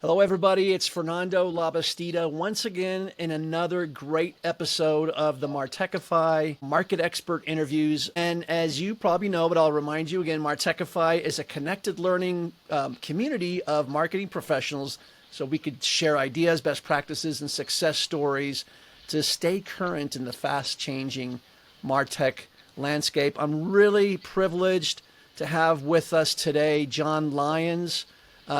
Hello, everybody. It's Fernando Labastida once again in another great episode of the Martechify Market Expert Interviews. And as you probably know, but I'll remind you again, Martechify is a connected learning community of marketing professionals so we could share ideas, best practices, and success stories to stay current in the fast changing MarTech landscape. I'm really privileged to have with us today John Lyons.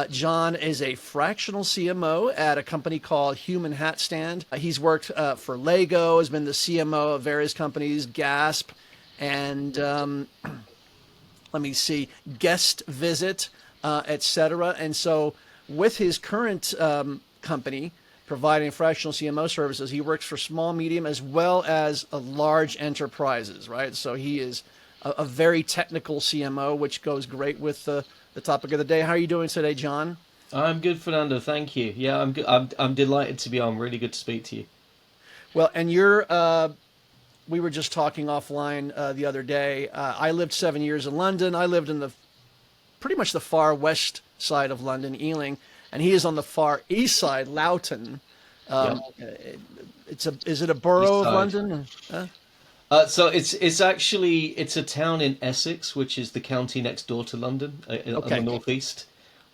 John is a fractional CMO at a company called Human Hatstand. He's worked for Lego, has been the CMO of various companies, Gasp, and let me see, Guest Visit, etc. And so with his current company providing fractional CMO services, he works for small, medium, as well as large enterprises, right? So he is a very technical CMO, which goes great with the topic of the day. How are you doing today, John? I'm good, Fernando. Thank you. Yeah, I'm good. I'm delighted to be on. Really good to speak to you. Well, and we were just talking offline the other day. I lived 7 years in London. I lived in the pretty much the far west side of London, Ealing, and he is on the far east side, Loughton. Yeah, Um, is it a East borough of Side. London? So it's actually it's a town in Essex, which is the county next door to London, on the Okay. northeast.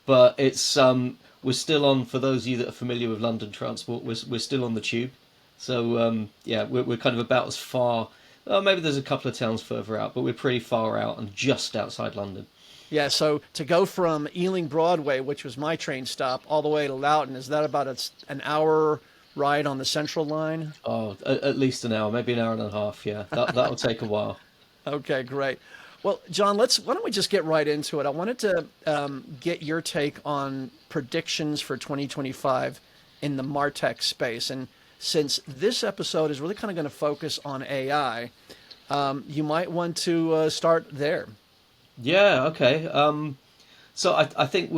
But it's we're still on. For those of you that are familiar with London transport, we're still on the tube. So yeah, we're kind of about as far. Maybe there's a couple of towns further out, but we're pretty far out and just outside London. Yeah, so to go from Ealing Broadway, which was my train stop, all the way to Loughton, is that about an hour ride on the Central Line? Oh, at least an hour, maybe an hour and a half. Yeah, that'll take a while. Okay, great. Well, John, why don't we just get right into it? I wanted to get your take on predictions for 2025 in the Martech space. And since this episode is really kind of going to focus on AI, you might want to start there. Yeah. Okay. So I think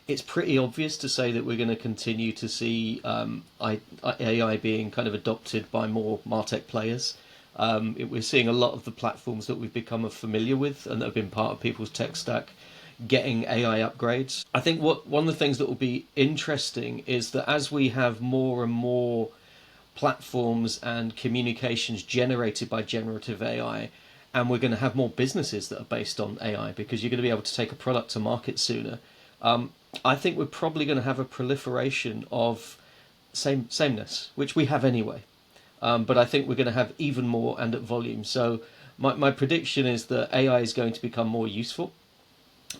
it's pretty obvious to say that we're going to continue to see AI being kind of adopted by more MarTech players. We're seeing a lot of the platforms that we've become familiar with and that have been part of people's tech stack getting AI upgrades. I think one of the things that will be interesting is that as we have more and more platforms and communications generated by generative AI, and we're going to have more businesses that are based on AI because you're going to be able to take a product to market sooner. I think we're probably going to have a proliferation of sameness, which we have anyway. But I think we're going to have even more and at volume. So my prediction is that AI is going to become more useful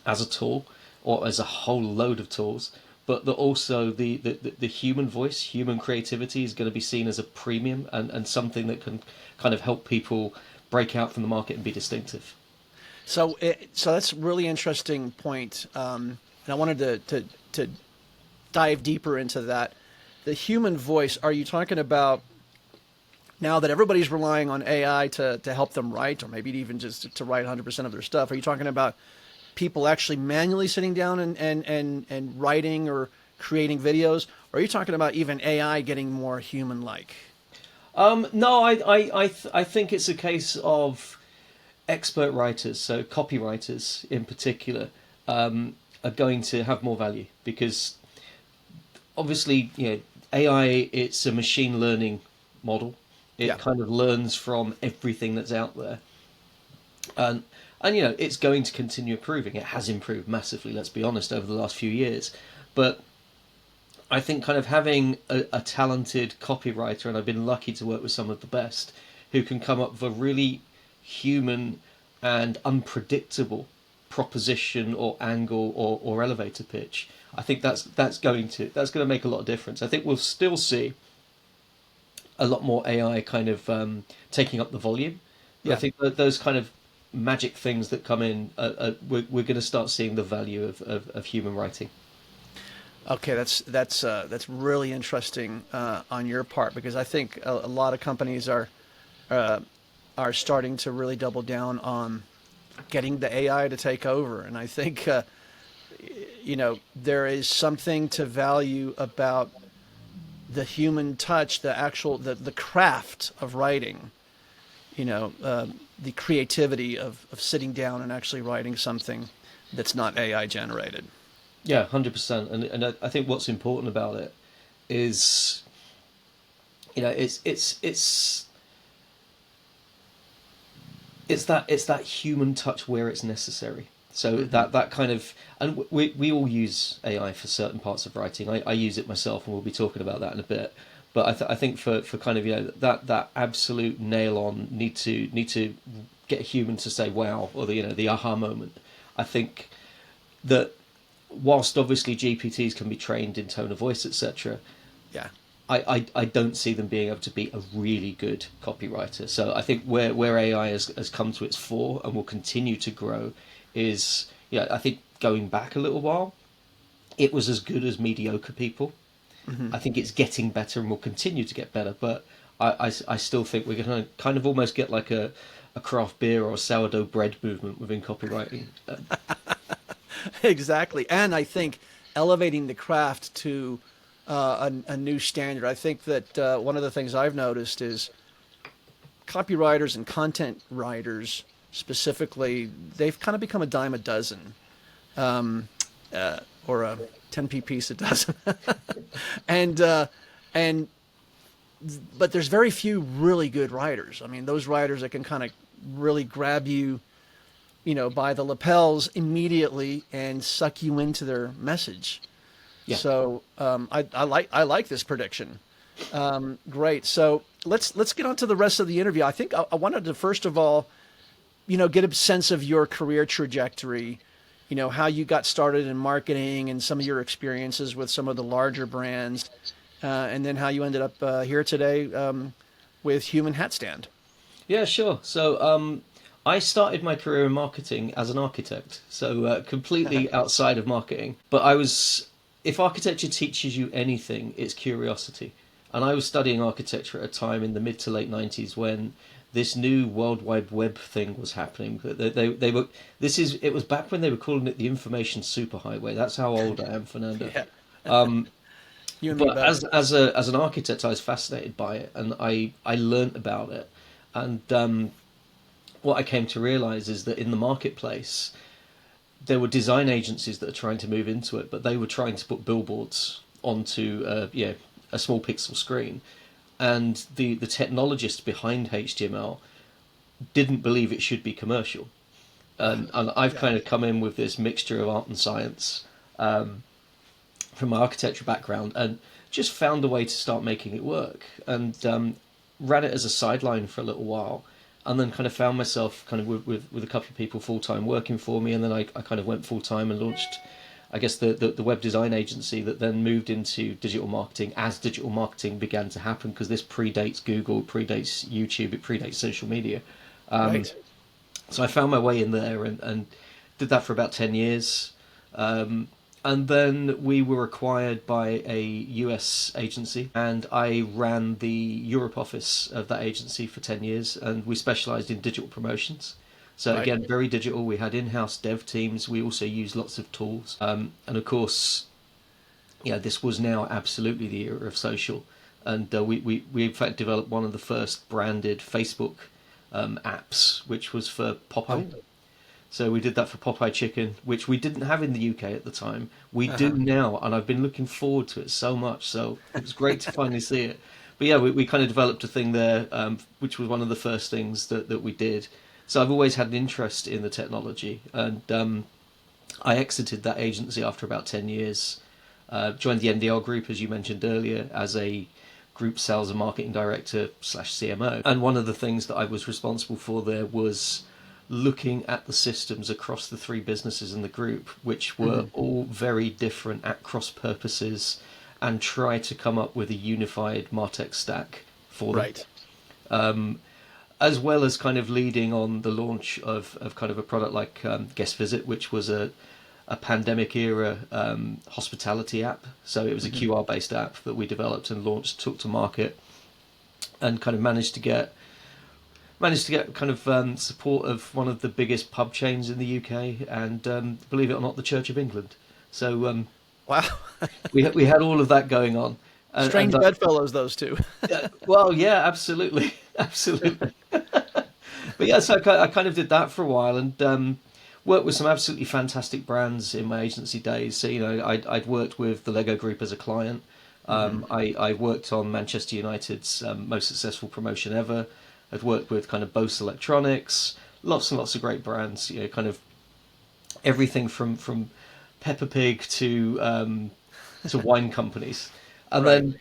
as a tool or as a whole load of tools, but that also the human voice, human creativity is going to be seen as a premium and something that can kind of help people break out from the market and be distinctive. So that's a really interesting point, and I wanted to dive deeper into that. The human voice. Are you talking about now that everybody's relying on AI to help them write, or maybe even just to write 100% of their stuff? Are you talking about people actually manually sitting down and writing or creating videos? Or are you talking about even AI getting more human-like? No, I think it's a case of expert writers, so copywriters in particular, are going to have more value because obviously, AI, it's a machine learning model. It Yeah. kind of learns from everything that's out there, and it's going to continue improving. It has improved massively. Let's be honest, over the last few years, but I think kind of having a talented copywriter, and I've been lucky to work with some of the best, who can come up with a really human and unpredictable proposition or angle or elevator pitch. I think that's going to make a lot of difference. I think we'll still see a lot more AI kind of taking up the volume. But I Yeah. think that those kind of magic things that come in, we're going to start seeing the value of human writing. Okay, that's really interesting on your part because I think a lot of companies uh, are starting to really double down on getting the AI to take over, and I think there is something to value about the human touch, the actual the craft of writing, the creativity of sitting down and actually writing something that's not AI generated. Yeah, 100%. And I think what's important about it is, it's that human touch where it's necessary. So that kind of, and we all use AI for certain parts of writing. I use it myself, and we'll be talking about that in a bit. But I think for kind of that absolute nail on need to get a human to say wow, or the aha moment. I think that whilst obviously GPTs can be trained in tone of voice, etc., Yeah. I don't see them being able to be a really good copywriter. So I think where AI has come to its fore and will continue to grow is, I think going back a little while, it was as good as mediocre people. I think it's getting better and will continue to get better, but I still think we're going to kind of almost get like a craft beer or a sourdough bread movement within copywriting. Exactly. And I think elevating the craft to a new standard. I think that one of the things I've noticed is copywriters and content writers specifically, they've kind of become a dime a dozen, or a 10p piece a dozen. and and but there's very few really good writers. I mean, those writers that can kind of really grab you, by the lapels immediately and suck you into their message. Yeah. So I like this prediction. Great. So let's get on to the rest of the interview. I think I wanted to first of all, get a sense of your career trajectory. How you got started in marketing and some of your experiences with some of the larger brands, and then how you ended up here today with Human Hatstand. Yeah, sure. So I started my career in marketing as an architect, so completely outside of marketing. But if architecture teaches you anything, it's curiosity. And I was studying architecture at a time in the mid to late 90s when this new World Wide Web thing was happening. They were. It was back when they were calling it the information superhighway. That's how old I am, Fernando. Yeah. You and me But both. as an architect, I was fascinated by it, and I learnt about it. And what I came to realize is that in the marketplace, there were design agencies that are trying to move into it, but they were trying to put billboards onto a small pixel screen, and the technologists behind HTML didn't believe it should be commercial. And I've kind of come in with this mixture of art and science from my architecture background, and just found a way to start making it work, and ran it as a sideline for a little while, and then kind of found myself kind of with a couple of people full-time working for me, and then I kind of went full-time and launched, I guess, the web design agency that then moved into digital marketing as digital marketing began to happen, because this predates Google, predates YouTube, it predates social media. Right. So I found my way in there and did that for about 10 years. And then we were acquired by a US agency, and I ran the Europe office of that agency for 10 years, and we specialized in digital promotions. So Right. again, very digital. We had in-house dev teams. We also used lots of tools. And of course, this was now absolutely the era of social. And we in fact developed one of the first branded Facebook apps, which was for Popeye. Oh. So we did that for Popeye Chicken, which we didn't have in the UK at the time. We do now, and I've been looking forward to it so much. So it was great to finally see it. But yeah, we kind of developed a thing there, which was one of the first things that we did. So I've always had an interest in the technology, and I exited that agency after about 10 years, joined the NDR group, as you mentioned earlier, as a group sales and marketing director / CMO. And one of the things that I was responsible for there was looking at the systems across the three businesses in the group, which were all very different at cross purposes, and try to come up with a unified Martech stack for them. Right. As well as kind of leading on the launch of kind of a product like Guest Visit, which was a pandemic era hospitality app. So it was a QR based app that we developed and launched, took to market, and kind of managed to get kind of support of one of the biggest pub chains in the UK, and believe it or not, the Church of England. So Wow. we had all of that going on. Strange bedfellows, those two. Well, yeah, absolutely, absolutely. But yeah, so I kind of did that for a while, and worked with some absolutely fantastic brands in my agency days. So, I'd worked with the Lego Group as a client. I worked on Manchester United's most successful promotion ever. I'd worked with kind of Bose Electronics, lots and lots of great brands, kind of everything from Peppa Pig to wine companies. And Right.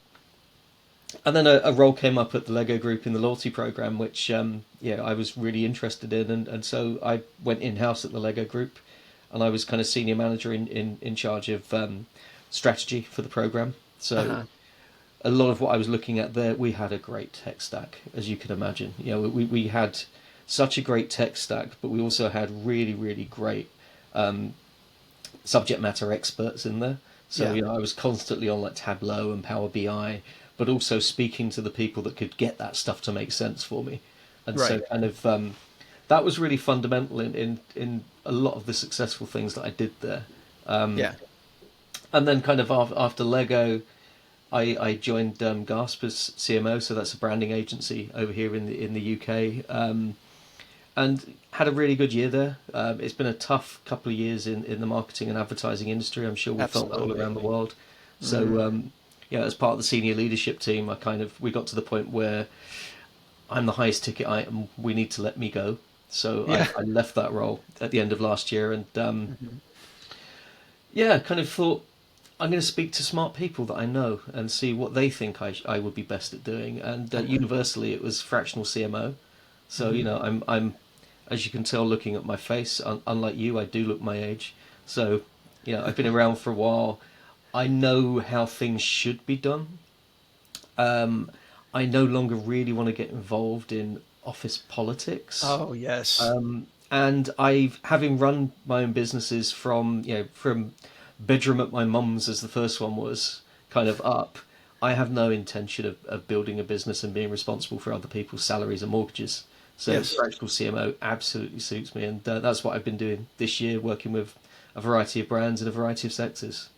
then a role came up at the Lego Group in the loyalty program, which I was really interested in, and so I went in house at the Lego Group, and I was kind of senior manager in charge of strategy for the program. So a lot of what I was looking at there, we had a great tech stack, as you can imagine. We had such a great tech stack, but we also had really, really great subject matter experts in there. So I was constantly on like Tableau and Power BI, but also speaking to the people that could get that stuff to make sense for me. And so Right. kind of that was really fundamental in a lot of the successful things that I did there. Yeah. And then kind of after Lego, I joined Gasp as CMO, so that's a branding agency over here in the UK, and had a really good year there. It's been a tough couple of years in the marketing and advertising industry. I'm sure we felt that all Absolutely. around the world. So as part of the senior leadership team, we got to the point where I'm the highest ticket item. We need to let me go. So Yeah. I left that role at the end of last year, and Mhm. kind of thought I'm going to speak to smart people that I know and see what they think I would be best at doing. And universally, it was fractional CMO. So Mhm. I'm as you can tell, looking at my face, unlike you, I do look my age. So I've been around for a while. I know how things should be done. I no longer really want to get involved in office politics. Oh, yes. And having run my own businesses from bedroom at my mum's, as the first one was, kind of up. I have no intention of building a business and being responsible for other people's salaries and mortgages. So Yes. fractional CMO absolutely suits me, and that's what I've been doing this year, working with a variety of brands in a variety of sectors.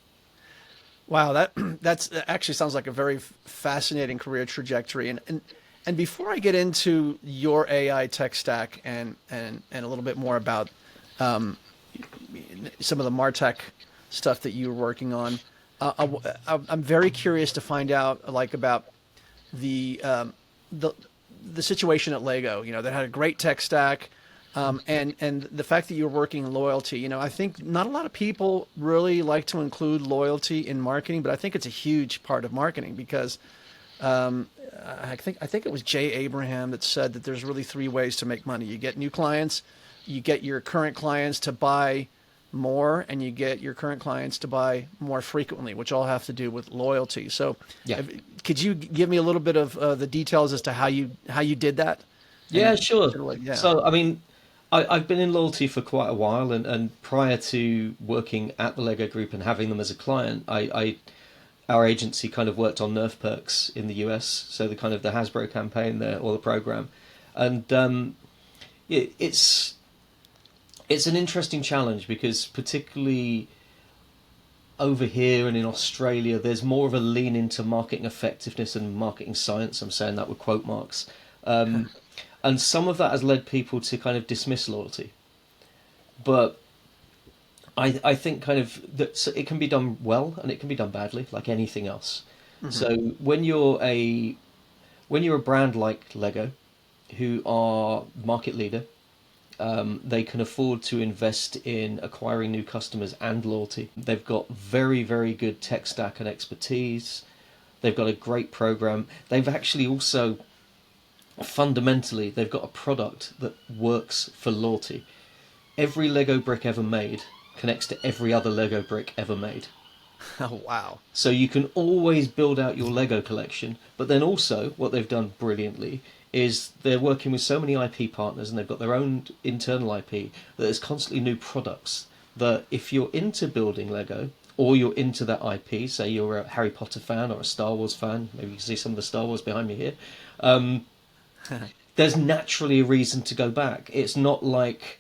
Wow, that actually sounds like a very fascinating career trajectory. And before I get into your AI tech stack and a little bit more about some of the Martech stuff that you were working on, I'm very curious to find out like about the the the situation at Lego. That had a great tech stack, and the fact that you're working in loyalty. I think not a lot of people really like to include loyalty in marketing, but I think it's a huge part of marketing because I think it was Jay Abraham that said that there's really three ways to make money. You get new clients, you get your current clients to buy more, and you get your current clients to buy more frequently, which all have to do with loyalty. So, Yeah. could you give me a little bit of the details as to how you did that? Yeah, And sure. yeah, So, I mean, I've been in loyalty for quite a while, and prior to working at the Lego Group and having them as a client, our agency kind of worked on Nerf perks in the US, so the kind of the Hasbro campaign there or the program, and it's an interesting challenge because particularly over here and in Australia, there's more of a lean into marketing effectiveness and marketing science. I'm saying that with quote marks. And some of that has led people to kind of dismiss loyalty. But I think kind of that it can be done well and it can be done badly, like anything else. hmm So when you're a brand like Lego, who are market leader, they can afford to invest in acquiring new customers and loyalty. They've got very, very good tech stack and expertise. They've got a great program. They've actually also, fundamentally, they've got a product that works for loyalty. Every Lego brick ever made connects to every other Lego brick ever made. oh wow, So you can always build out your Lego collection, but then also what they've done brilliantly is they're working with so many IP partners and they've got their own internal IP that there's constantly new products that if you're into building Lego or you're into that IP, say you're a Harry Potter fan or a Star Wars fan, maybe you can see some of the Star Wars behind me here, there's naturally a reason to go back. It's not like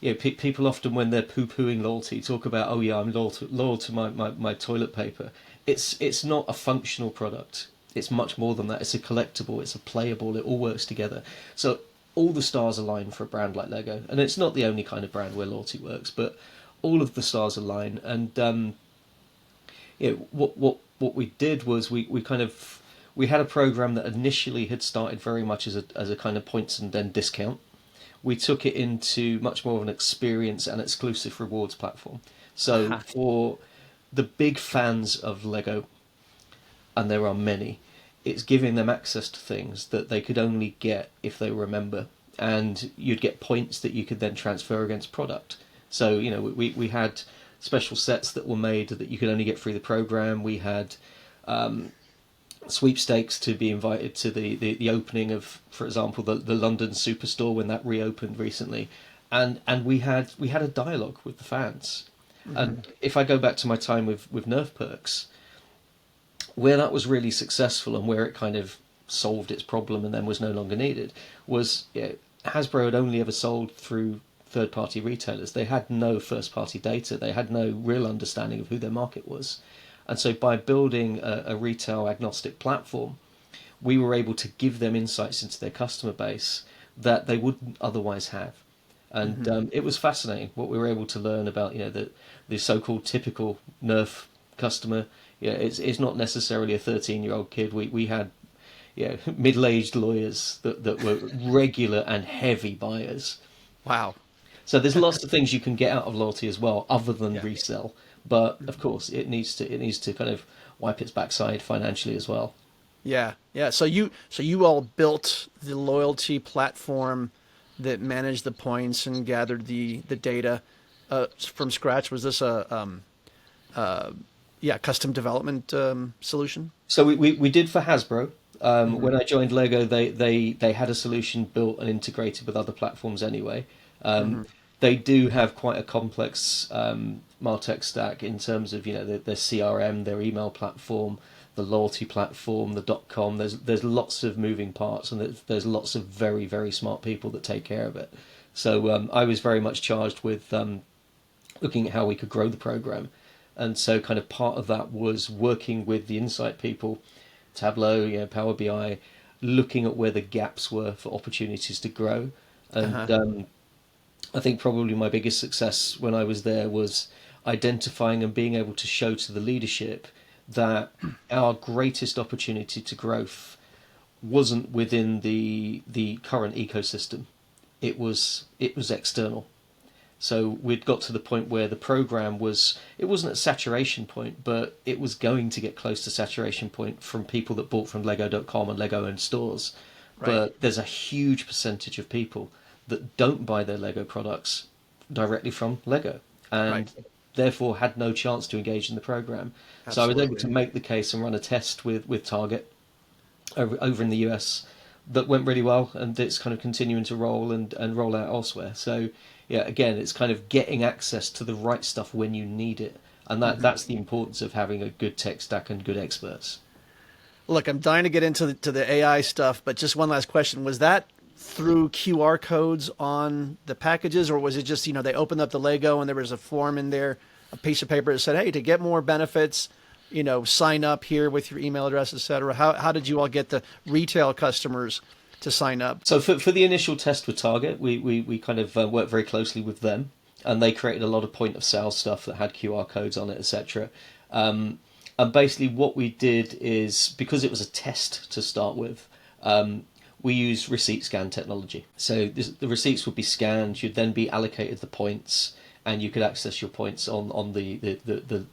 people often when they're poo-pooing loyalty talk about, oh yeah, I'm loyal to my toilet paper. It's not a functional product. It's much more than that. It's a collectible. It's a playable. It all works together. So all the stars align for a brand like Lego, and it's not the only kind of brand where loyalty works, but all of the stars align. And what we did was we had a program that initially had started very much as a kind of points and then discount. We took it into much more of an experience and exclusive rewards platform. So for the big fans of Lego, and there are many, it's giving them access to things that they could only get if they were a member, and you'd get points that you could then transfer against product. So we had special sets that were made that you could only get through the program. We had sweepstakes to be invited to the opening of, for example, the London Superstore when that reopened recently, and we had a dialogue with the fans. Mm-hmm. And if I go back to my time with Nerf Perks, where that was really successful and where it kind of solved its problem and then was no longer needed was Hasbro had only ever sold through third-party retailers. They had no first-party data. They had no real understanding of who their market was. And so by building a retail agnostic platform, we were able to give them insights into their customer base that they wouldn't otherwise have. And it was fascinating what we were able to learn about, the so-called typical Nerf customer. It's not necessarily a 13-year-old kid. We had middle-aged lawyers that were regular and heavy buyers. Wow. So there's lots of things you can get out of loyalty as well, other than resell. But of course, it needs to kind of wipe its backside financially as well. Yeah. So you all built the loyalty platform that managed the points and gathered the data from scratch. Was this a custom development solution? So we did for Hasbro. When I joined Lego, they had a solution built and integrated with other platforms anyway. They do have quite a complex Martech stack in terms of their CRM, their email platform, the loyalty platform, the .com. There's lots of moving parts, and there's lots of very, very smart people that take care of it. So I was very much charged with looking at how we could grow the program, and so kind of part of that was working with the insight people, Tableau, Power BI, looking at where the gaps were for opportunities to grow. And I think probably my biggest success when I was there was identifying and being able to show to the leadership that our greatest opportunity to growth wasn't within the current ecosystem. It was external. So we'd got to the point where the program it wasn't at saturation point, but it was going to get close to saturation point from people that bought from Lego.com and Lego-owned stores. Right. But there's a huge percentage of people that don't buy their Lego products directly from Lego, and therefore had no chance to engage in the program. Absolutely. So I was able to make the case and run a test with Target over in the US that went really well, and it's kind of continuing to roll and roll out elsewhere. So again, it's kind of getting access to the right stuff when you need it, and that's the importance of having a good tech stack and good experts. Look, I'm dying to get into the AI stuff, but just one last question: was that through QR codes on the packages, or was it just they opened up the Lego and there was a form in there, a piece of paper that said, hey, to get more benefits, sign up here with your email address, etc.? How did you all get the retail customers to sign up? So for the initial test with Target, we kind of worked very closely with them, and they created a lot of point of sale stuff that had QR codes on it, etc. And basically what we did is, because it was a test to start with, we use receipt scan technology. So the receipts would be scanned, you'd then be allocated the points, and you could access your points on the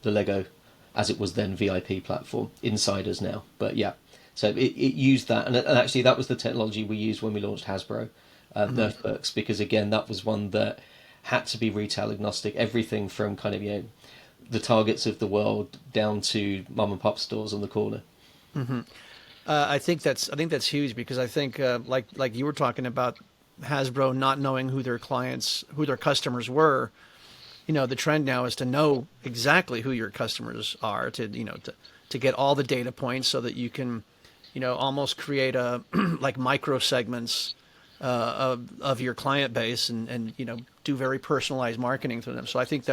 Lego, as it was then, VIP platform, Insiders now. But so it used that, and actually that was the technology we used when we launched Hasbro Nerf Perks, because again, that was one that had to be retail agnostic, everything from kind of the Targets of the world down to mum and pop stores on the corner. I think that's huge, because I think like you were talking about Hasbro not knowing who their customers were. The trend now is to know exactly who your customers are, to get all the data points so that you can, almost create a like micro segments of your client base and do very personalized marketing to them. So I think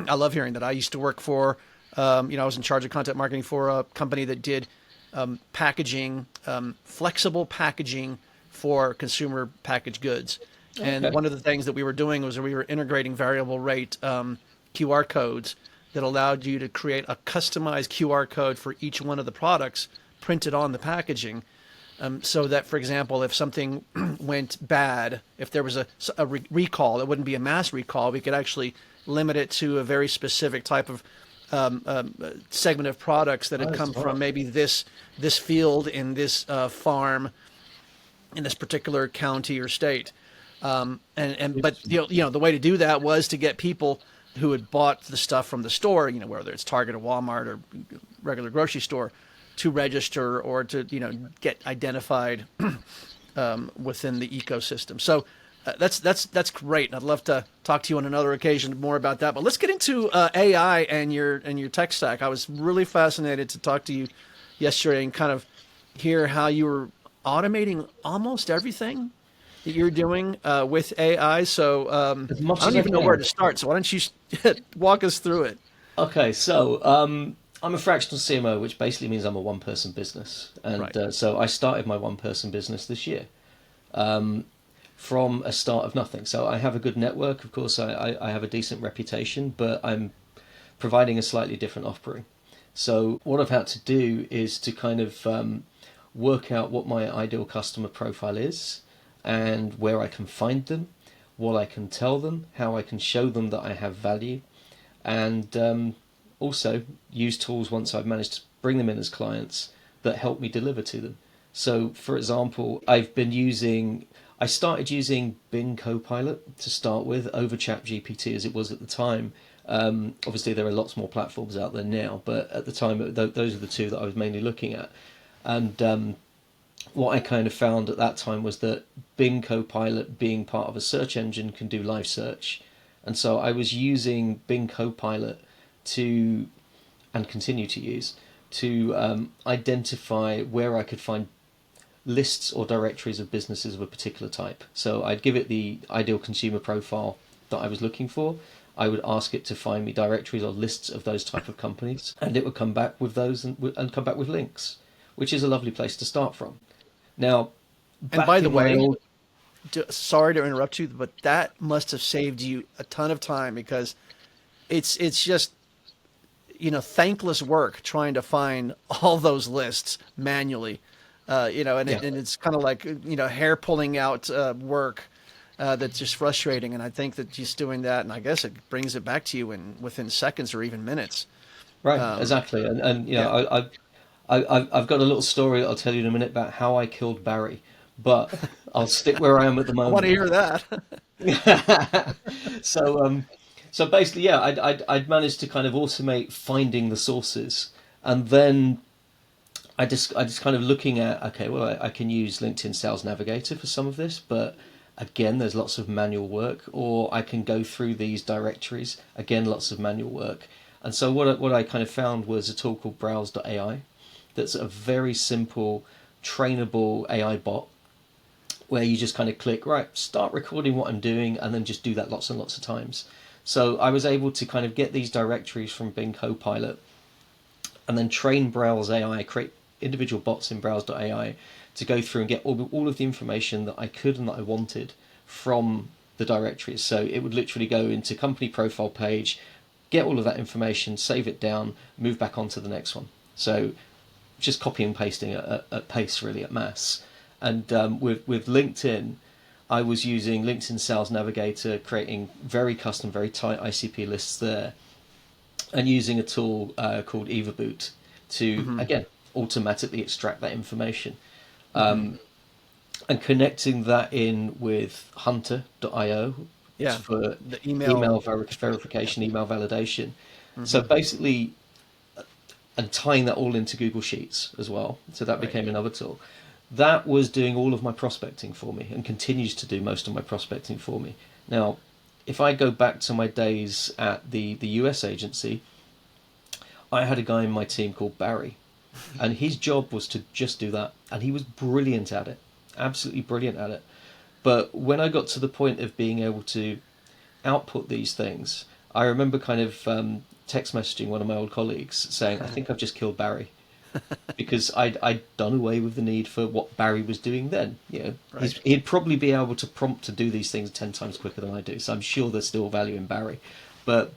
I love hearing that. I used to work for, I was in charge of content marketing for a company that did packaging, flexible packaging for consumer packaged goods. And Okay. one of the things that we were doing was we were integrating variable rate QR codes that allowed you to create a customized QR code for each one of the products printed on the packaging. So that, for example, if something went bad, if there was a recall, it wouldn't be a mass recall. We could actually limit it to a very specific type of segment of products that had Oh, come from smart. maybe this field in this farm in this particular county or state. But the way to do that was to get people who had bought the stuff from the store, whether it's Target or Walmart or regular grocery store, to register or to get identified within the ecosystem. So that's great. I'd love to talk to you on another occasion more about that. But let's get into AI and your tech stack. I was really fascinated to talk to you yesterday and kind of hear how you were automating almost everything that you're doing with AI. So As much I as don't I even know where can. to start. So why don't you walk us through it? Okay, so I'm a fractional CMO, which basically means I'm a one-person business, and Right. so I started my one-person business this year from a start of nothing. So I have a good network, of course. I have a decent reputation, but I'm providing a slightly different offering. So what I've had to do is to kind of work out what my ideal customer profile is and where I can find them, what I can tell them, how I can show them that I have value, and also use tools once I've managed to bring them in as clients that help me deliver to them. So, for example, I started using Bing Copilot to start with over ChatGPT as it was at the time. Obviously, there are lots more platforms out there now, but at the time, those are the two that I was mainly looking at. And what I kind of found at that time was that Bing Copilot, being part of a search engine, can do live search. And so I was using Bing Copilot to, and continue to use, to identify where I could find lists or directories of businesses of a particular type. So I'd give it the ideal consumer profile that I was looking for. I would ask it to find me directories or lists of those type of companies, and it would come back with those and come back with links, which is a lovely place to start from. Now, And by back the in my way, old sorry to interrupt you, but that must have saved you a ton of time because it's just thankless work trying to find all those lists manually. yeah, And it's kind of like hair pulling out work that's just frustrating. And I think that just doing that, and I guess it brings it back to you within seconds or even minutes. right, Um, exactly, and yeah, I've got a little story that I'll tell you in a minute about how I killed Barry, but I'll stick where I am at the I want to moment. hear that. So so basically, yeah, I'd managed to kind of automate finding the sources, and then I just kind of looking at, okay, well, I can use LinkedIn Sales Navigator for some of this, but again, there's lots of manual work, or I can go through these directories, again, lots of manual work. And so what I kind of found was a tool called Browse.ai that's a very simple, trainable AI bot where you just kind of click, right, start recording what I'm doing, and then just do that lots and lots of times. So I was able to kind of get these directories from Bing Copilot and then train Browse AI, create individual bots in Browse.ai to go through and get all of the information that I could and that I wanted from the directories. So it would literally go into company profile page, get all of that information, save it down, move back on to the next one. So just copy and pasting at pace, really, at mass. And with LinkedIn, I was using LinkedIn Sales Navigator, creating very custom, very tight ICP lists there, and using a tool called EvaBoot to, Hmm. again, automatically extract that information. Hmm. And connecting that in with Hunter.io Yeah, for the email email extraction. Yeah. verification, email validation. So Hmm. basically, and tying that all into Google Sheets as well. So that Right. became another tool. That was doing all of my prospecting for me and continues to do most of my prospecting for me. Now, if I go back to my days at the US agency, I had a guy in my team called Barry, and his job was to just do that. And he was brilliant at it, absolutely brilliant at it. But when I got to the point of being able to output these things, I remember kind of text messaging one of my old colleagues saying, I think I've just killed Barry. because I'd done away with the need for what Barry was doing then. You know, Right. he'd probably be able to prompt to do these things 10 times quicker than I do. So I'm sure there's still value in Barry, but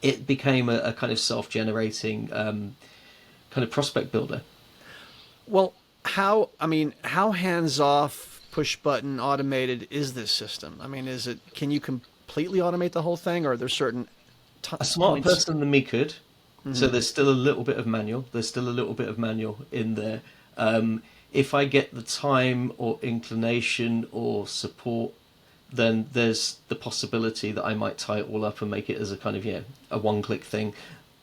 it became a kind of self-generating kind of prospect builder. Well, how hands off, push button, automated is this system? I mean, can you completely automate the whole thing, or are there certain A smarter points? person than me could. So there's still a little bit of manual. There's still a little bit of manual in there. If I get the time or inclination or support, then there's the possibility that I might tie it all up and make it as a kind of, a one-click thing.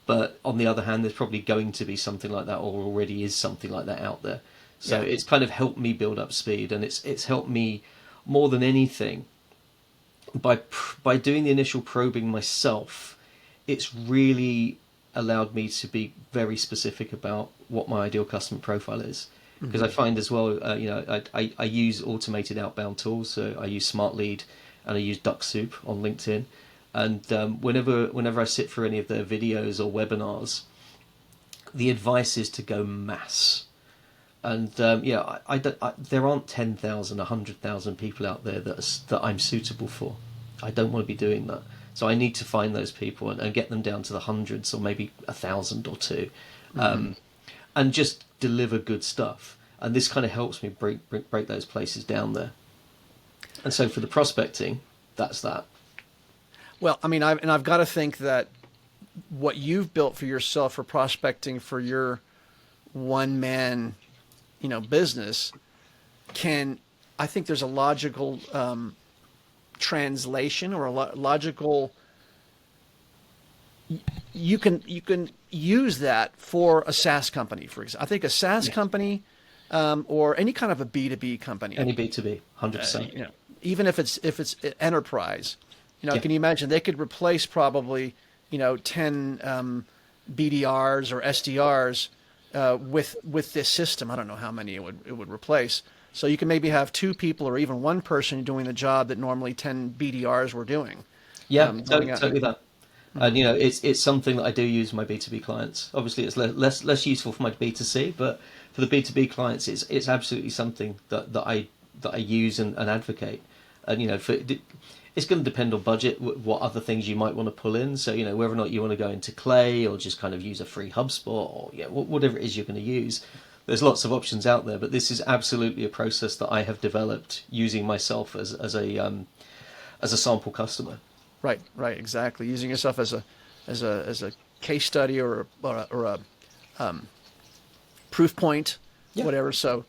But on the other hand, there's probably going to be something like that, or already is something like that out there. So Yeah. it's kind of helped me build up speed, and it's helped me more than anything by doing the initial probing myself. It's really allowed me to be very specific about what my ideal customer profile is. Because I find as well, I use automated outbound tools. So I use Smart Lead and I use Duck Soup on LinkedIn. And whenever I sit through any of their videos or webinars, the advice is to go mass. And there aren't 10,000, 100,000 people out there that I'm suitable for. I don't want to be doing that. So I need to find those people and get them down to the hundreds or maybe 1,000 or two, and just deliver good stuff. And this kind of helps me break those places down there. And so for the prospecting, that's that. Well, I mean, I've got to think that what you've built for yourself for prospecting for your one man, business I think there's a logical translation or a logical. You can use that for a SaaS company, for example. I think a SaaS company, or any kind of a B2B company, Any B2B, 100%. even if it's enterprise, Yeah. can you imagine they could replace probably 10 BDRs or SDRs with this system. I don't know how many it would replace. So you can maybe have two people or even one person doing the job that normally 10 BDRs were doing. Yeah, Going out. totally that. And it's something that I do use with my B2B clients. Obviously, it's less useful for my B2C, but for the B2B clients, it's absolutely something that I use and advocate. And it's going to depend on budget, what other things you might want to pull in. So whether or not you want to go into Clay or just kind of use a free HubSpot or whatever it is you're going to use. There's lots of options out there, but this is absolutely a process that I have developed using myself as a sample customer. Right, exactly. Using yourself as a case study or a proof point, Yeah. whatever. So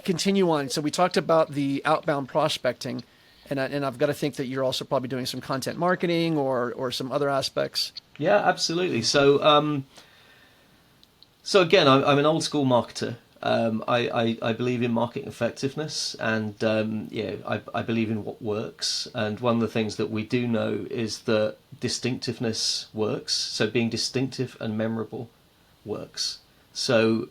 continue on. So we talked about the outbound prospecting, and I've got to think that you're also probably doing some content marketing or some other aspects. Yeah, absolutely. So again, I'm an old school marketer. I believe in marketing effectiveness, and I believe in what works. And one of the things that we do know is that distinctiveness works. So being distinctive and memorable works. So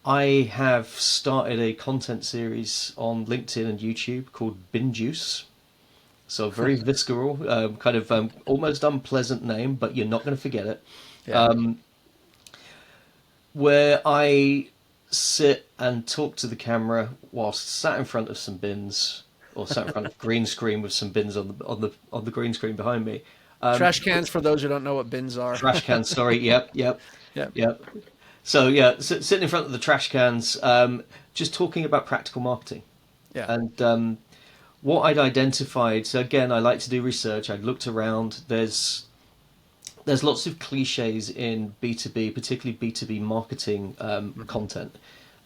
I have started a content series on LinkedIn and YouTube called Bin Juice. So very visceral, kind of almost unpleasant name, but you're not going to forget it. Yeah. Where I sit and talk to the camera whilst sat in front of some bins, or sat in front of green screen with some bins on the green screen behind me. Trash cans for those who don't know what bins are. Trash cans, sorry. Yep. Yeah. So sitting in front of the trash cans, just talking about practical marketing. Yeah. And what I'd identified. So again, I like to do research. I looked around. There's lots of cliches in B2B, particularly B2B marketing content.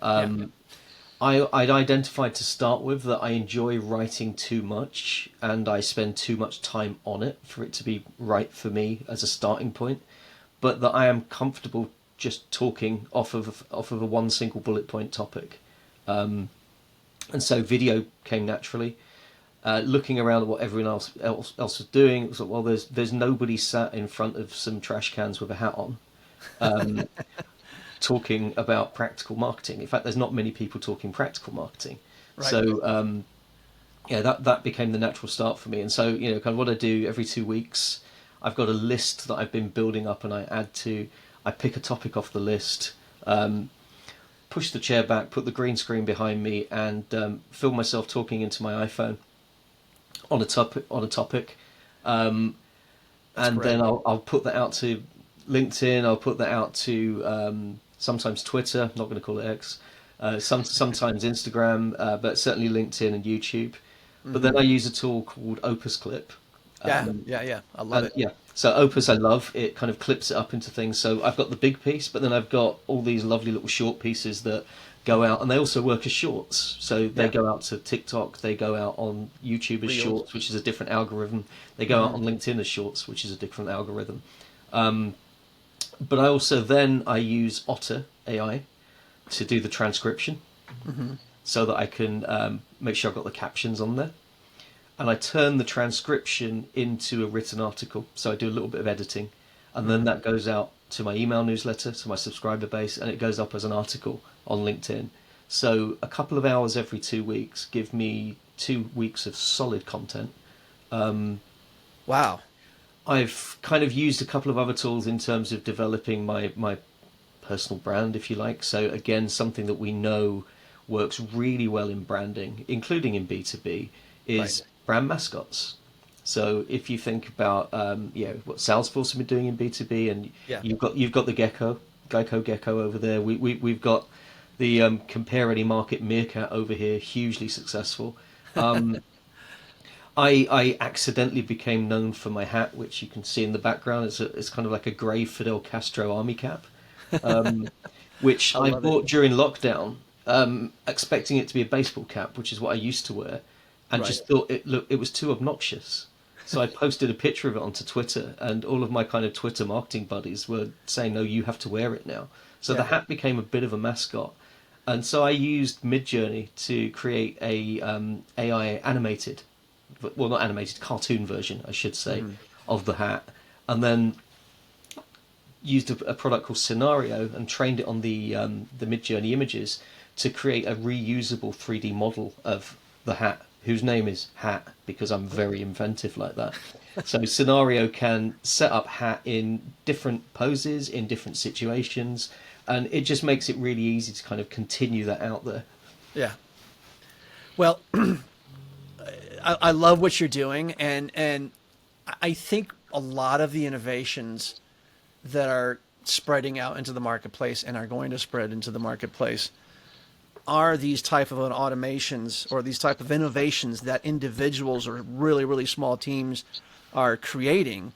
I'd identified to start with that I enjoy writing too much and I spend too much time on it for it to be right for me as a starting point, but that I am comfortable just talking off of a one single bullet point topic. And so video came naturally. Looking around at what everyone else was doing, it was like, well, there's nobody sat in front of some trash cans with a hat on, talking about practical marketing. In fact, there's not many people talking practical marketing. Right. So that became the natural start for me. And so kind of what I do every 2 weeks, I've got a list that I've been building up, and I add to. I pick a topic off the list, push the chair back, put the green screen behind me, and film myself talking into my iPhone on a topic. And great. then I'll put that out to LinkedIn. I'll put that out to sometimes Twitter. I'm not going to call it X. Sometimes Instagram, but certainly LinkedIn and YouTube. But then I use a tool called Opus Clip. Yeah. I love it. Yeah. So Opus, I love. It kind of clips it up into things. So I've got the big piece, but then I've got all these lovely little short pieces that go out, and they also work as shorts. So they go out to TikTok, they go out on YouTube as Reels. shorts, which is a different algorithm. They go out on LinkedIn as shorts, which is a different algorithm. But I use Otter AI to do the transcription, so that I can make sure I've got the captions on there. And I turn the transcription into a written article. So I do a little bit of editing, and then that goes out to my email newsletter, to my subscriber base, and it goes up as an article on LinkedIn. So a couple of hours every 2 weeks give me 2 weeks of solid content. Wow. I've kind of used a couple of other tools in terms of developing my personal brand, if you like. So again, something that we know works really well in branding, including in B2B, is brand mascots. So if you think about what Salesforce have been doing in B2B, and you've got the Gecko over there. We've got the Compare Any Market Meerkat over here, hugely successful. I accidentally became known for my hat, which you can see in the background. It's kind of like a grey Fidel Castro army cap, which I bought during lockdown, expecting it to be a baseball cap, which is what I used to wear, and just thought it was too obnoxious. So I posted a picture of it onto Twitter, and all of my kind of Twitter marketing buddies were saying, "No, you have to wear it now." So the hat became a bit of a mascot, and so I used Midjourney to create a AI animated, well, not animated, cartoon version, I should say, of the hat, and then used a product called Scenario and trained it on the Midjourney images to create a reusable 3D model of the hat, whose name is Hat, because I'm very inventive like that. So Scenario can set up Hat in different poses, in different situations, and it just makes it really easy to kind of continue that out there. Yeah. Well, I love what you're doing, and I think a lot of the innovations that are spreading out into the marketplace and are going to spread into the marketplace are these type of automations or these type of innovations that individuals or really, really small teams are creating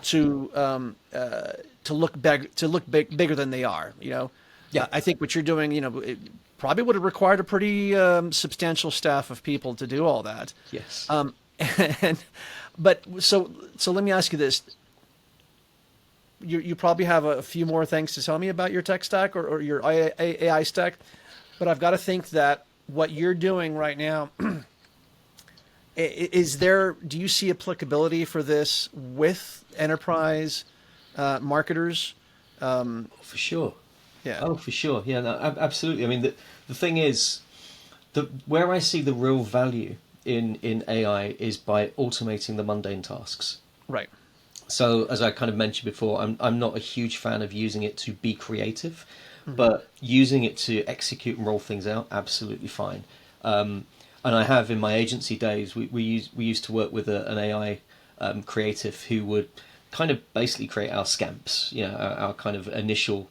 to look bigger than they are. I think what you're doing, it probably would have required a pretty substantial staff of people to do all that. Yes. But let me ask you this. You probably have a few more things to tell me about your tech stack or your AI stack, but I've got to think that what you're doing right now, do you see applicability for this with enterprise marketers? For sure. Yeah. Oh, for sure. Yeah, no, absolutely. I mean, the thing is, where I see the real value in AI is by automating the mundane tasks. Right. So, as I kind of mentioned before, I'm not a huge fan of using it to be creative, but using it to execute and roll things out, absolutely fine. And I have in my agency days, we used to work with an AI creative who would kind of basically create our scamps, our kind of initial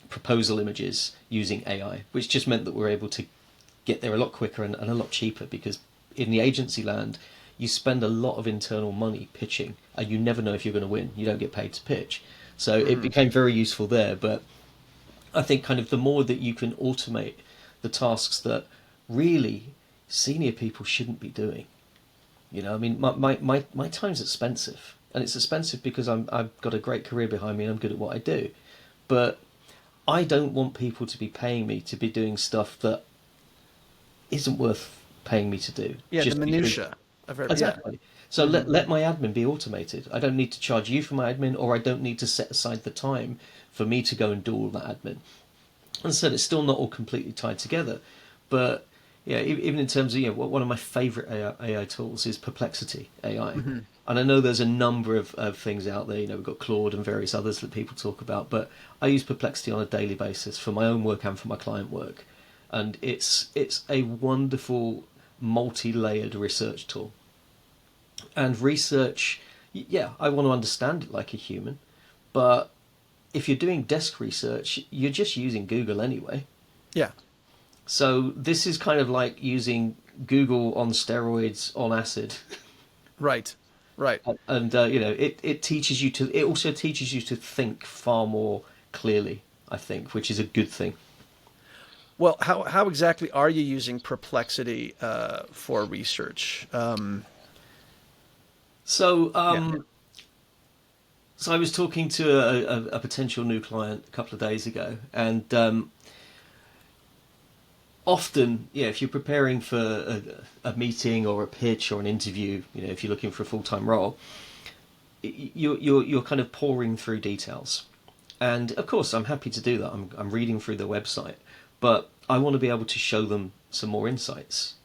proposal images using AI, which just meant that we were able to get there a lot quicker and a lot cheaper, because in the agency land, you spend a lot of internal money pitching, and you never know if you're going to win. You don't get paid to pitch. So it became very useful there. But I think kind of the more that you can automate the tasks that really senior people shouldn't be doing. I mean, my time's expensive, and it's expensive because I've got a great career behind me and I'm good at what I do. But I don't want people to be paying me to be doing stuff that isn't worth paying me to do. Yeah, the minutia. Exactly. So let my admin be automated. I don't need to charge you for my admin, or I don't need to set aside the time for me to go and do all that admin. And so it's still not all completely tied together, but Yeah, even in terms of, one of my favorite AI tools is Perplexity AI. And I know there's a number of things out there. We've got Claude and various others that people talk about, but I use Perplexity on a daily basis for my own work and for my client work. And it's a wonderful multi-layered research tool. And research, yeah, I want to understand it like a human, but if you're doing desk research, you're just using Google anyway. Yeah. So this is kind of like using Google on steroids on acid. Right. Right. And it teaches you to. It also teaches you to think far more clearly, I think, which is a good thing. Well, how exactly are you using Perplexity for research? So, Yeah. so I was talking to a potential new client a couple of days ago, and often, if you're preparing for a meeting or a pitch or an interview, if you're looking for a full-time role, you're kind of pouring through details. And of course, I'm happy to do that. I'm reading through the website, but I want to be able to show them some more insights.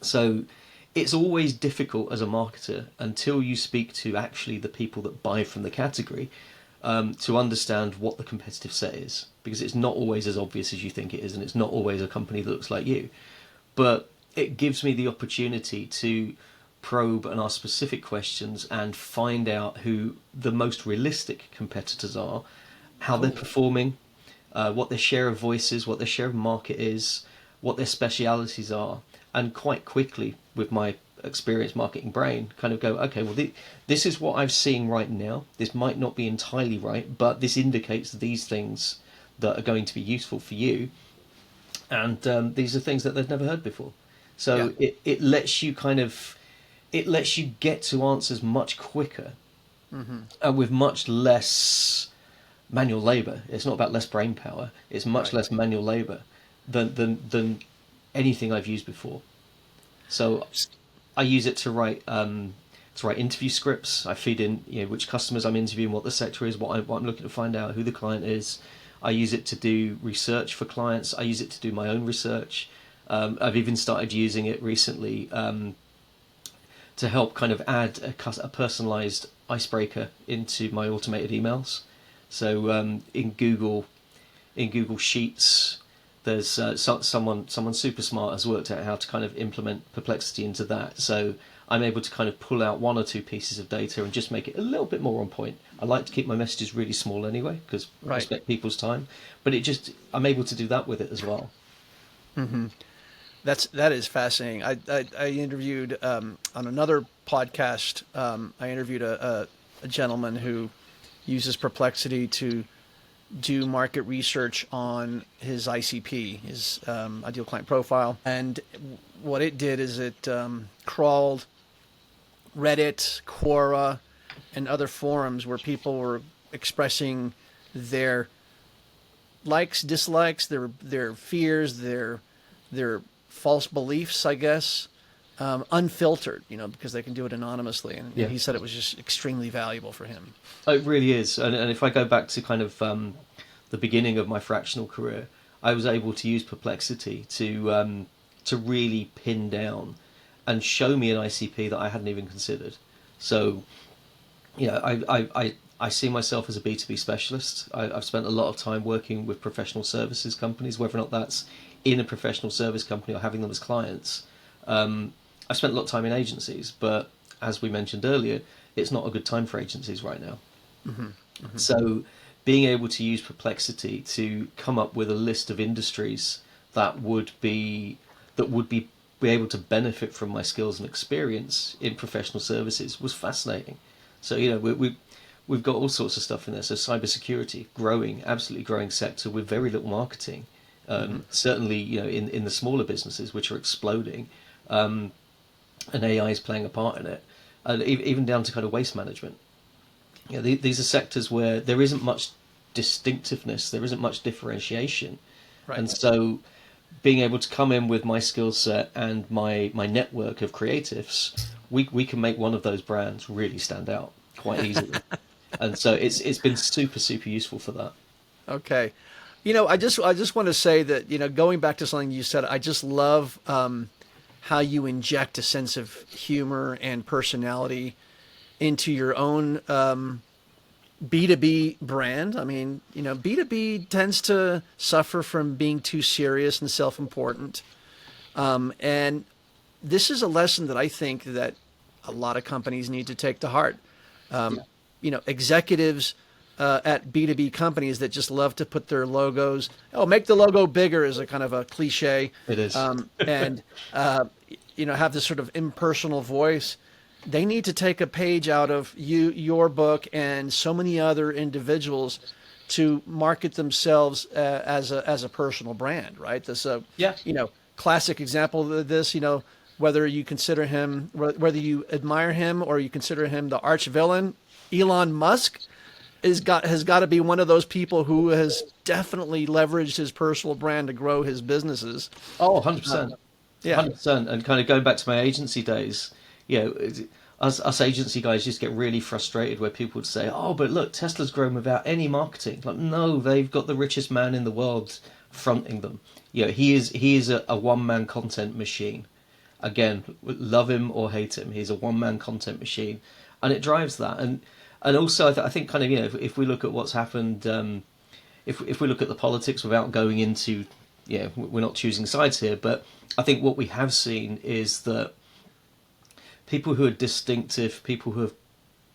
So it's always difficult as a marketer until you speak to actually the people that buy from the category to understand what the competitive set is, because it's not always as obvious as you think it is, and it's not always a company that looks like you. But it gives me the opportunity to probe and ask specific questions and find out who the most realistic competitors are, how they're performing, what their share of voice is, what their share of market is, what their specialities are, and quite quickly, with my experienced marketing brain, kind of go, okay, well, this is what I'm seeing right now. This might not be entirely right, but this indicates these things that are going to be useful for you, and these are things that they've never heard before. So it lets you get to answers much quicker, and with much less manual labor. It's not about less brain power. It's much less manual labor than anything I've used before. So I use it to write interview scripts. I feed in which customers I'm interviewing, what the sector is, what I'm looking to find out, who the client is. I use it to do research for clients. I use it to do my own research. I've even started using it recently to help kind of add a personalized icebreaker into my automated emails. So in Google Sheets, there's someone super smart has worked out how to kind of implement Perplexity into that. So I'm able to kind of pull out one or two pieces of data and just make it a little bit more on point. I like to keep my messages really small anyway, because I respect people's time. But I'm able to do that with it as well. That is fascinating. I interviewed on another podcast. I interviewed a gentleman who uses Perplexity to do market research on his ICP, his ideal client profile. And what it did is it crawled Reddit, Quora, and other forums where people were expressing their likes, dislikes, their fears, their false beliefs, I guess, unfiltered, because they can do it anonymously. And he said it was just extremely valuable for him. It really is. And if I go back to kind of the beginning of my fractional career, I was able to use Perplexity to really pin down and show me an ICP that I hadn't even considered. So, I see myself as a B2B specialist. I've spent a lot of time working with professional services companies, whether or not that's in a professional service company or having them as clients. I've spent a lot of time in agencies, but as we mentioned earlier, it's not a good time for agencies right now. So being able to use Perplexity to come up with a list of industries that would be able to benefit from my skills and experience in professional services was fascinating. So we've got all sorts of stuff in there. So cybersecurity, absolutely growing sector with very little marketing. Certainly, in the smaller businesses which are exploding, and AI is playing a part in it, and even down to kind of waste management. These are sectors where there isn't much distinctiveness, there isn't much differentiation, and so being able to come in with my skill set and my network of creatives, we can make one of those brands really stand out quite easily. And so it's been super useful for that. Okay. I just want to say that, going back to something you said, I just love how you inject a sense of humor and personality into your own B2B brand. I mean, B2B tends to suffer from being too serious and self-important. And this is a lesson that I think that a lot of companies need to take to heart. Yeah. Executives at B2B companies that just love to put their logos, make the logo bigger is a kind of a cliche. It is. And, have this sort of impersonal voice. They need to take a page out of your book and so many other individuals to market themselves as a personal brand, right? This, Yeah. classic example of this, whether you consider him, whether you admire him or you consider him the arch villain, Elon Musk has got to be one of those people who has definitely leveraged his personal brand to grow his businesses. Oh, 100%. Yeah. 100%. And kind of going back to my agency days, us agency guys just get really frustrated where people would say, oh, but look, Tesla's grown without any marketing. Like, no, they've got the richest man in the world fronting them. He is a one-man content machine. Again, love him or hate him, he's a one-man content machine. And it drives that. And also, I think kind of, if we look at what's happened, if we look at the politics without going into, we're not choosing sides here, but I think what we have seen is that people who are distinctive, people who are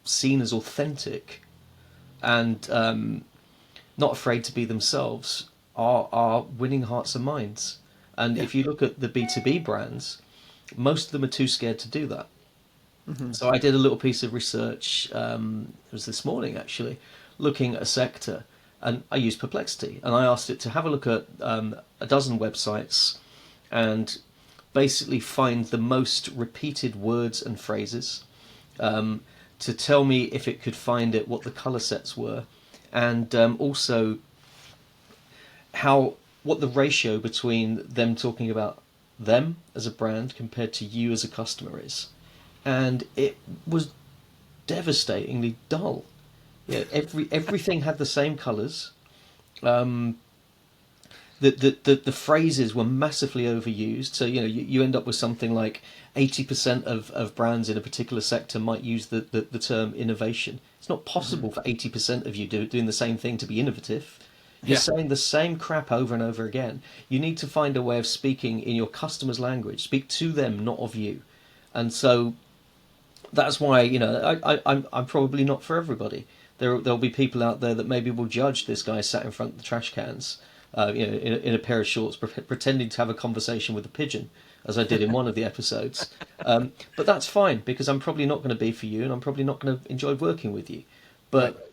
seen as authentic and not afraid to be themselves are winning hearts and minds. And if you look at the B2B brands, most of them are too scared to do that. Mm-hmm. So I did a little piece of research, it was this morning actually, looking at a sector, and I used Perplexity, and I asked it to have a look at a dozen websites and basically find the most repeated words and phrases, to tell me if it could find it what the color sets were, and also what the ratio between them talking about them as a brand compared to you as a customer is. And it was devastatingly dull. Everything had the same colours. The phrases were massively overused. So you end up with something like 80% of brands in a particular sector might use the term innovation. It's not possible for 80% of you doing the same thing to be innovative. You're saying the same crap over and over again. You need to find a way of speaking in your customer's language. Speak to them, not of you. And so that's why I'm probably not for everybody. There'll be people out there that maybe will judge this guy sat in front of the trash cans, in a pair of shorts, pretending to have a conversation with a pigeon, as I did in one of the episodes. But that's fine, because I'm probably not going to be for you, and I'm probably not going to enjoy working with you. But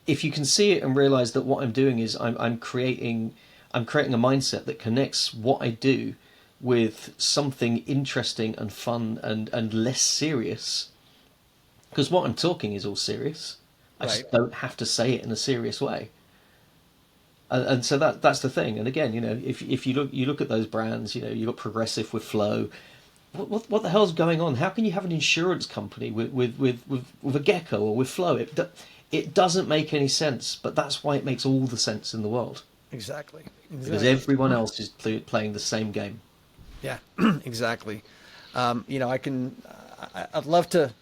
if you can see it and realize that what I'm doing is I'm creating a mindset that connects what I do with something interesting and fun and less serious, because what I'm talking is all serious. I just don't have to say it in a serious way. And so that's the thing. And again, if you look at those brands, you got Progressive with Flow. What the hell's going on? How can you have an insurance company with a gecko or with Flow? It doesn't make any sense, but that's why it makes all the sense in the world. Exactly. Because everyone else is playing the same game. Yeah, exactly. I'd love to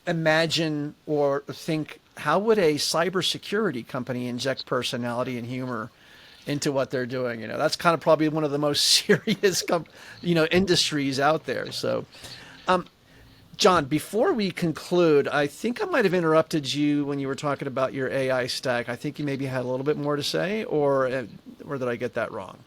imagine or think, how would a cybersecurity company inject personality and humor into what they're doing? That's kind of probably one of the most serious, industries out there. So, John, before we conclude, I think I might have interrupted you when you were talking about your AI stack. I think you maybe had a little bit more to say, or did I get that wrong?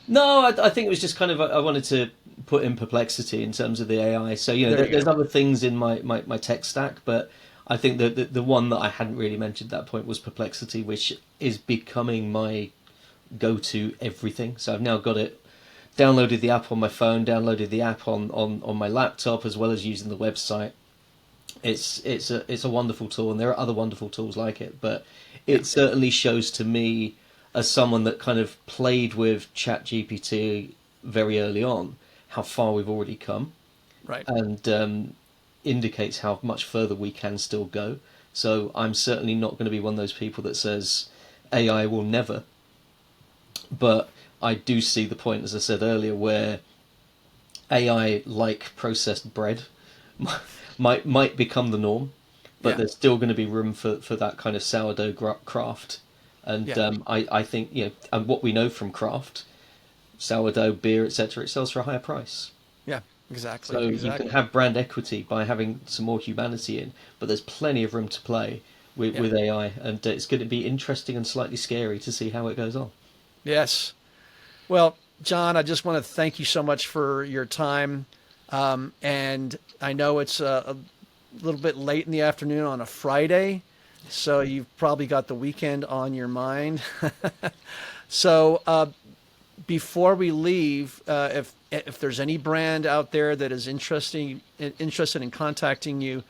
No, I think it was just kind of, I wanted to put in Perplexity in terms of the AI. So, there's other things in my tech stack, but I think that the one that I hadn't really mentioned at that point was Perplexity, which is becoming my go-to everything. So I've now got it, downloaded the app on my phone, downloaded the app on my laptop, as well as using the website. It's a wonderful tool, and there are other wonderful tools like it, but it certainly shows to me, as someone that kind of played with ChatGPT very early on, how far we've already come. Right. And indicates how much further we can still go. So I'm certainly not going to be one of those people that says AI will never but I do see the point, as I said earlier, where AI, like processed bread, might become the norm, but Yeah. there's still going to be room for that kind of sourdough craft. And Yeah. I think, and what we know from craft, sourdough, beer, etc., it sells for a higher price. Yeah. Exactly. So you can Exactly. have brand equity by having some more humanity in, but there's plenty of room to play with, Yeah. with AI, and it's going to be interesting and slightly scary to see how it goes on. Yes. Well, John, I just want to thank you so much for your time. And I know it's a little bit late in the afternoon on a Friday, so you've probably got the weekend on your mind. So before we leave, if there's any brand out there that is interested in contacting you,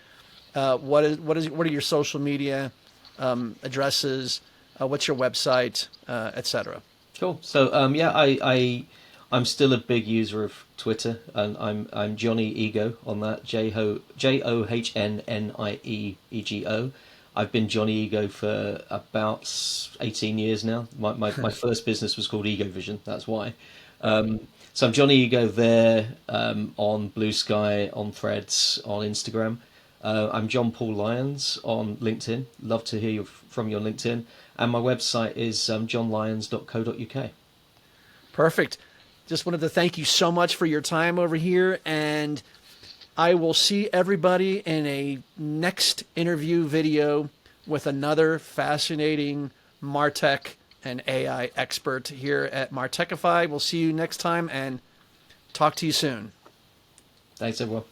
what are your social media addresses? What's your website, etc.? Cool. So I'm still a big user of Twitter, and I'm Johnny Ego on that. JOHNNIEEGO. I've been Johnny Ego for about 18 years now. My first business was called Ego Vision. That's why. So I'm Johnny Ego there, on Blue Sky, on Threads, on Instagram. I'm John Paul Lyons on LinkedIn. Love to hear from you on LinkedIn. And my website is johnlyons.co.uk. Perfect. Just wanted to thank you so much for your time over here, and I will see everybody in a next interview video with another fascinating Martech and AI expert here at Martechify. We'll see you next time and talk to you soon. Thanks, everyone.